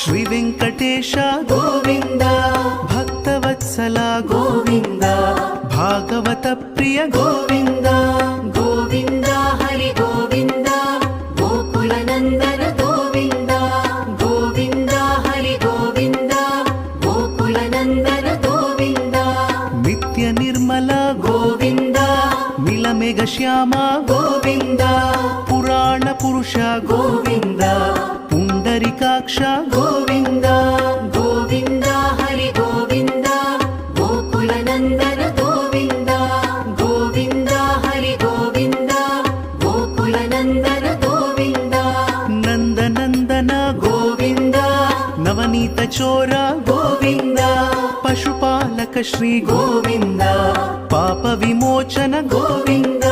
ಶ್ರೀ ವೆಂಕಟೇಶ ಗೋವಿಂದ ಭಕ್ತವತ್ಸಲ ಗೋವಿಂದ ಭಾಗವತ ಪ್ರಿಯ ಗೋವಿಂದ ಗೋವಿಂದ ಹರಿ ಗೋವಿಂದ ಗೋಕುಲ ನಂದನ ಗೋವಿಂದ ಗೋವಿಂದ ಹರಿ ಗೋವಿಂದ ಗೋಕುಲ ನಂದನ ಗೋವಿಂದ ನಿತ್ಯ ನಿರ್ಮಲ ಗೋವಿಂದ ನೀಲಮೇಘ ಶ್ಯಾಮ ಗೋವಿಂದ ಪುರಾಣ ಪುರುಷ ಗೋವಿಂದ ಪುಂಡರಿಕಾಕ್ಷ ಗೋವಿಂದ ಗೋವಿಂದ ಹರಿ ಗೋವಿಂದ ಗೋಕುಲ ನಂದನ ಗೋವಿಂದ ಗೋವಿಂದ ಹರಿ ಗೋವಿಂದ ಗೋಕುಲ ನಂದನ ಗೋವಿಂದ ನಂದನಂದನ ಗೋವಿಂದ ನವನೀತ ಚೋರ ಗೋವಿಂದ ಪಶುಪಾಲಕ ಶ್ರೀ ಗೋವಿಂದ ಪಾಪ ವಿಮೋಚನ ಗೋವಿಂದ